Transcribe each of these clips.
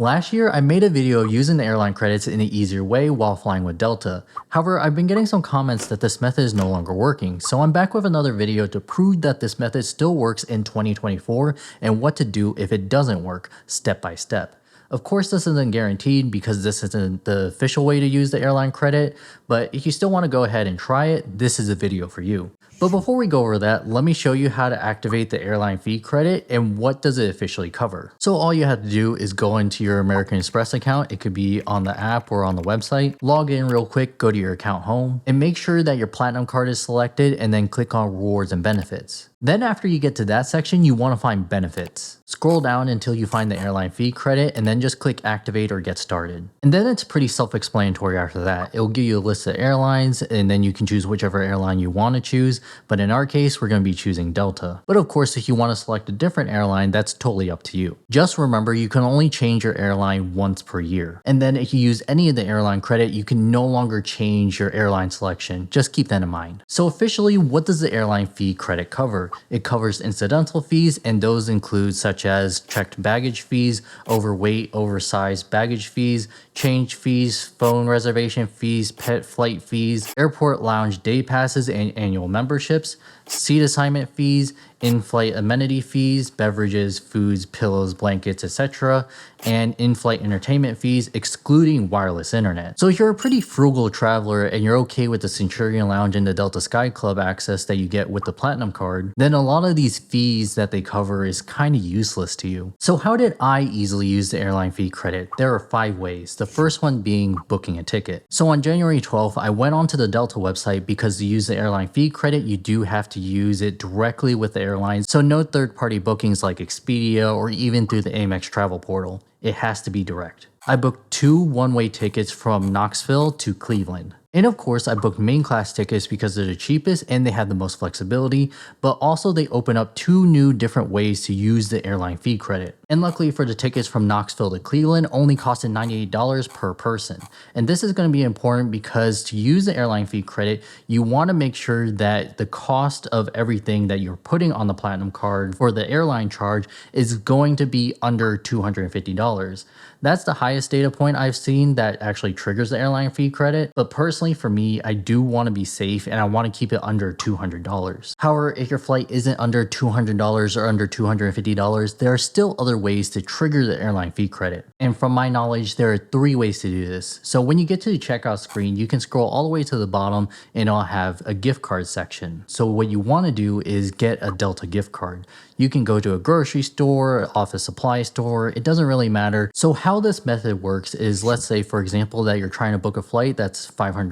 Last year, I made a video using the airline credits in an easier way while flying with Delta. However, I've been getting some comments that this method is no longer working, so I'm back with another video to prove that this method still works in 2024 and what to do if it doesn't work, step by step. Of course, this isn't guaranteed because this isn't the official way to use the airline credit, but if you still want to go ahead and try it, this is a video for you. But before we go over that, let me show you how to activate the airline fee credit and what does it officially cover. So all you have to do is go into your American Express account. It could be on the app or on the website. Log in real quick, go to your account home, and make sure that your platinum card is selected and then click on rewards and benefits. Then after you get to that section, you want to find benefits. Scroll down until you find the airline fee credit and then just click activate or get started. And then it's pretty self-explanatory after that. It'll give you a list of airlines and then you can choose whichever airline you want to choose. But in our case, we're going to be choosing Delta. But of course, if you want to select a different airline, that's totally up to you. Just remember, you can only change your airline once per year. And then if you use any of the airline credit, you can no longer change your airline selection. Just keep that in mind. So officially, what does the airline fee credit cover? It covers incidental fees, and those include such as checked baggage fees, overweight, oversized baggage fees, change fees, phone reservation fees, pet flight fees, airport lounge day passes and annual memberships, seat assignment fees, in-flight amenity fees, beverages, foods, pillows, blankets, etc., and in-flight entertainment fees, excluding wireless internet. So if you're a pretty frugal traveler and you're okay with the Centurion Lounge and the Delta Sky Club access that you get with the Platinum card, then a lot of these fees that they cover is kind of useless to you. So how did I easily use the airline fee credit? There are 5 ways. The first one being booking a ticket. So on January 12th, I went onto the Delta website because to use the airline fee credit, you do have to use it directly with the airlines. So no third-party bookings like Expedia or even through the Amex travel portal. It has to be direct. I booked 2 one-way tickets from Knoxville to Cleveland. And of course, I booked main class tickets because they're the cheapest and they have the most flexibility, but also they open up 2 new different ways to use the airline fee credit. And luckily for the tickets from Knoxville to Cleveland only costed $98 per person. And this is going to be important because to use the airline fee credit, you want to make sure that the cost of everything that you're putting on the Platinum card for the airline charge is going to be under $250. That's the highest data point I've seen that actually triggers the airline fee credit, but personally for me, I do want to be safe and I want to keep it under $200. However, if your flight isn't under $200 or under $250, there are still other ways to trigger the airline fee credit. And from my knowledge, there are 3 ways to do this. So when you get to the checkout screen, you can scroll all the way to the bottom and it'll have a gift card section. So what you want to do is get a Delta gift card. You can go to a grocery store, office supply store, it doesn't really matter. So how this method works is, let's say for example that you're trying to book a flight that's $500,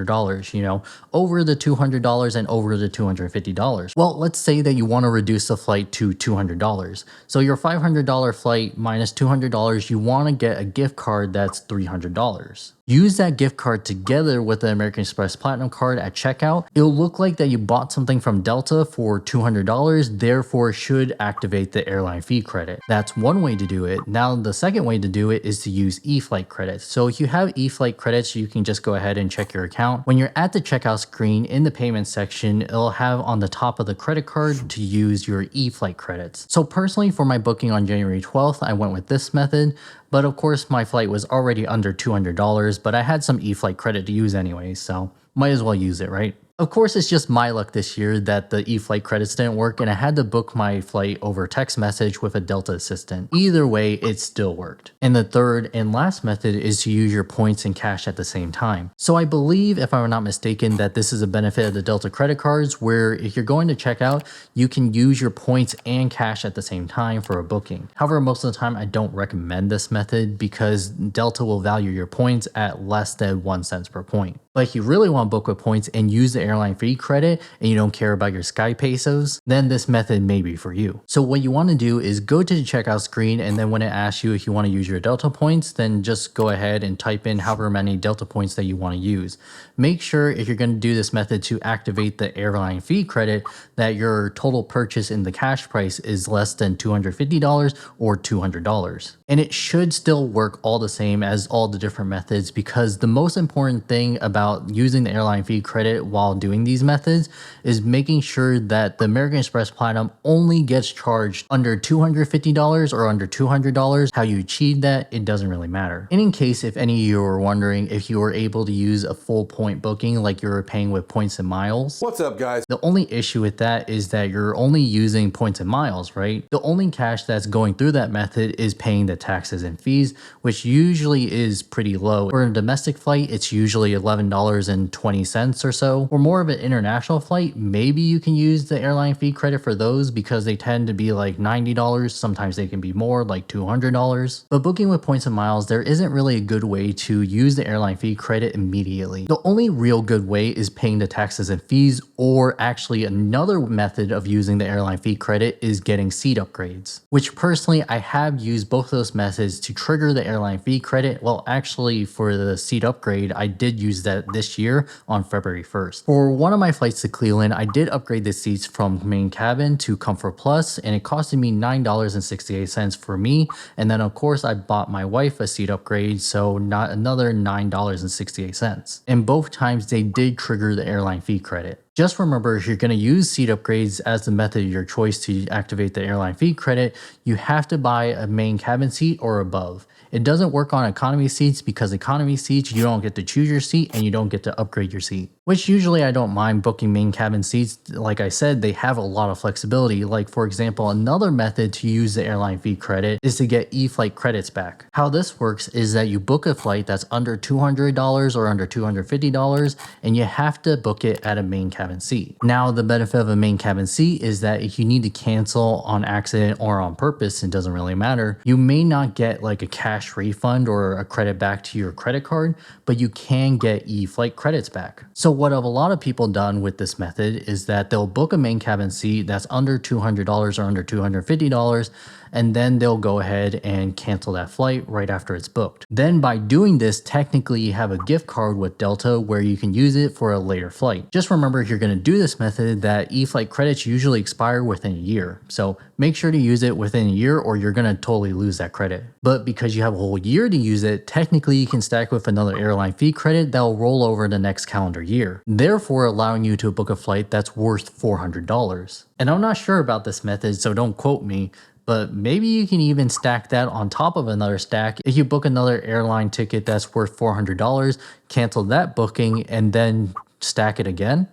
over the $200 and over the $250. Well, let's say that you want to reduce the flight to $200. So your $500 flight minus $200, you want to get a gift card that's $300. Use that gift card together with the American Express Platinum card at checkout. It'll look like that you bought something from Delta for $200, therefore should activate the airline fee credit. That's one way to do it. Now, the second way to do it is to use e-flight credits. So if you have e-flight credits, you can just go ahead and check your account. When you're at the checkout screen in the payment section, it'll have on the top of the credit card to use your e-flight credits. So personally, for my booking on January 12th, I went with this method. But of course, my flight was already under $200, but I had some e-flight credit to use anyway, so might as well use it, right? Of course, it's just my luck this year that the e-flight credits didn't work and I had to book my flight over text message with a Delta assistant. Either way, it still worked. And the third and last method is to use your points and cash at the same time. So I believe, if I'm not mistaken, that this is a benefit of the Delta credit cards where if you're going to check out, you can use your points and cash at the same time for a booking. However, most of the time I don't recommend this method because Delta will value your points at less than 1 cent per point. But if you really want to book with points and use the airline fee credit and you don't care about your Sky Pesos, then this method may be for you. So what you want to do is go to the checkout screen, and then when it asks you if you want to use your Delta points, then just go ahead and type in however many Delta points that you want to use. Make sure if you're going to do this method to activate the airline fee credit that your total purchase in the cash price is less than $250 or $200. And it should still work all the same as all the different methods because the most important thing about about using the airline fee credit while doing these methods is making sure that the American Express Platinum only gets charged under $250 or under $200. How you achieve that, it doesn't really matter. And in case if any of you are wondering if you were able to use a full point booking like you were paying with points and miles. What's up, guys? The only issue with that is that you're only using points and miles, right? The only cash that's going through that method is paying the taxes and fees, which usually is pretty low. For a domestic flight, it's usually $11.20 or so. For more of an international flight, maybe you can use the airline fee credit for those because they tend to be like $90. Sometimes they can be more, like $200. But booking with points and miles, there isn't really a good way to use the airline fee credit immediately. The only real good way is paying the taxes and fees, or actually another method of using the airline fee credit is getting seat upgrades, which personally I have used both of those methods to trigger the airline fee credit. Well, actually for the seat upgrade, I did use that this year on February 1st. For one of my flights to Cleveland, I did upgrade the seats from main cabin to Comfort Plus, and it costed me $9.68 for me. And then of course I bought my wife a seat upgrade, so not another $9.68. And both times they did trigger the airline fee credit. Just remember, if you're going to use seat upgrades as the method of your choice to activate the airline fee credit, you have to buy a main cabin seat or above. It doesn't work on economy seats because economy seats, you don't get to choose your seat and you don't get to upgrade your seat. Which usually I don't mind booking main cabin seats. Like I said, they have a lot of flexibility. Like for example, another method to use the airline fee credit is to get e-flight credits back. How this works is that you book a flight that's under $200 or under $250 and you have to book it at a main cabin seat. Now the benefit of a main cabin seat is that if you need to cancel on accident or on purpose, it doesn't really matter. You may not get like a cash refund or a credit back to your credit card, but you can get e-flight credits back. So what have a lot of people done with this method is that they'll book a main cabin seat that's under $200 or under $250, and then they'll go ahead and cancel that flight right after it's booked. Then by doing this, technically you have a gift card with Delta where you can use it for a later flight. Just remember, if you're going to do this method, that e-flight credits usually expire within a year. So make sure to use it within a year or you're going to totally lose that credit. But because you have a whole year to use it, technically you can stack with another airline fee credit that will roll over the next calendar year, therefore allowing you to book a flight that's worth $400. And I'm not sure about this method, so don't quote me, but maybe you can even stack that on top of another stack. If you book another airline ticket that's worth $400, cancel that booking and then stack it again.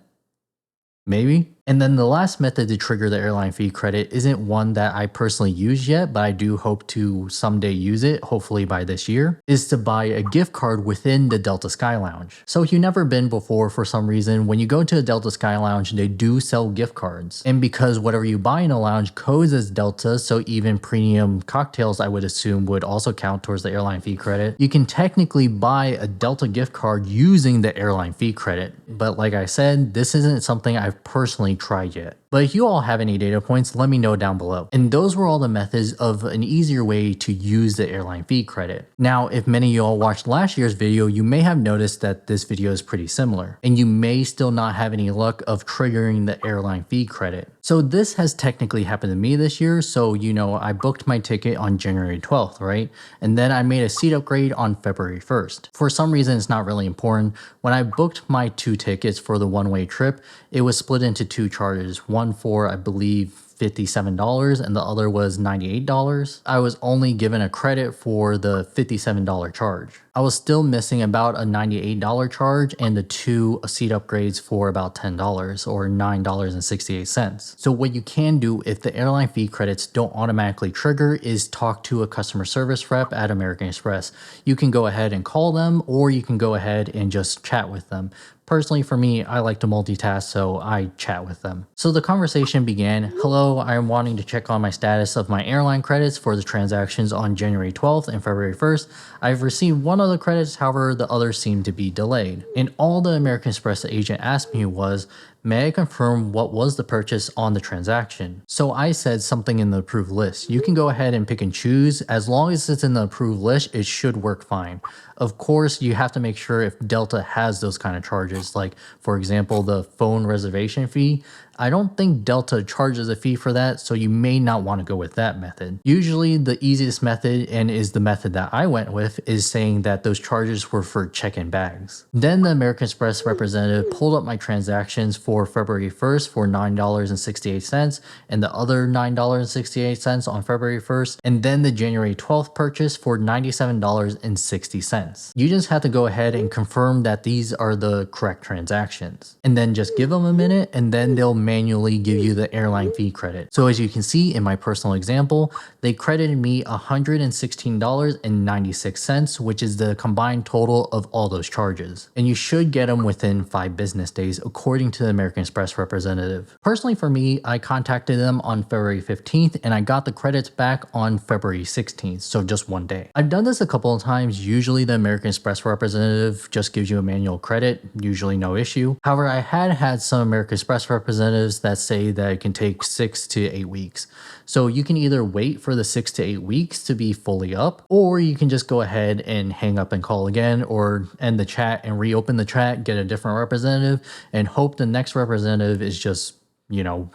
Maybe. And then the last method to trigger the airline fee credit isn't one that I personally use yet, but I do hope to someday use it, hopefully by this year, is to buy a gift card within the Delta Sky Lounge. So if you've never been before for some reason, when you go to a Delta Sky Lounge, they do sell gift cards. And because whatever you buy in a lounge codes as Delta, so even premium cocktails I would assume would also count towards the airline fee credit, you can technically buy a Delta gift card using the airline fee credit. But like I said, this isn't something I've personally tried yet. But if you all have any data points, let me know down below. And those were all the methods of an easier way to use the airline fee credit. Now, if many of you all watched last year's video, you may have noticed that this video is pretty similar, and you may still not have any luck of triggering the airline fee credit. So this has technically happened to me this year. So, I booked my ticket on January 12th, right? And then I made a seat upgrade on February 1st. For some reason, it's not really important. When I booked my 2 tickets for the one-way trip, it was split into 2 charges. One for, I believe, $57 and the other was $98. I was only given a credit for the $57 charge. I was still missing about a $98 charge and the 2 seat upgrades for about $10 or $9.68. So what you can do if the airline fee credits don't automatically trigger is talk to a customer service rep at American Express. You can go ahead and call them or you can go ahead and just chat with them. Personally, for me, I like to multitask, so I chat with them. So the conversation began, "Hello, I'm wanting to check on my status of my airline credits for the transactions on January 12th and February 1st. I've received one of the credits, however, the others seem to be delayed." And all the American Express agent asked me was, "May I confirm what was the purchase on the transaction?" So I said something in the approved list. You can go ahead and pick and choose. As long as it's in the approved list, it should work fine. Of course, you have to make sure if Delta has those kind of charges, like for example, the phone reservation fee. I don't think Delta charges a fee for that, so you may not want to go with that method. Usually the easiest method, and is the method that I went with, is saying that those charges were for check-in bags. Then the American Express representative pulled up my transactions for February 1st for $9.68 and the other $9.68 on February 1st, and then the January 12th purchase for $97.60. You just have to go ahead and confirm that these are the correct transactions, and then just give them a minute, and then they'll manually give you the airline fee credit. So as you can see in my personal example, they credited me $116.96, which is the combined total of all those charges. And you should get them within 5 business days, according to the American Express representative. Personally for me, I contacted them on February 15th and I got the credits back on February 16th, so just one day. I've done this a couple of times. Usually the American Express representative just gives you a manual credit, usually no issue. However, I had some American Express representatives that say that it can take 6 to 8 weeks. So you can either wait for the 6 to 8 weeks to be fully up, or you can just go ahead and hang up and call again, or end the chat and reopen the chat, get a different representative, and hope the next representative is just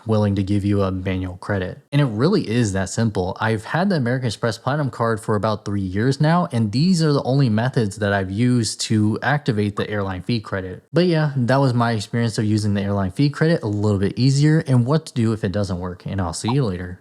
willing to give you a manual credit. And it really is that simple. I've had the American Express Platinum card for about 3 years now, and these are the only methods that I've used to activate the airline fee credit. But yeah, that was my experience of using the airline fee credit, a little bit easier, and what to do if it doesn't work, and I'll see you later.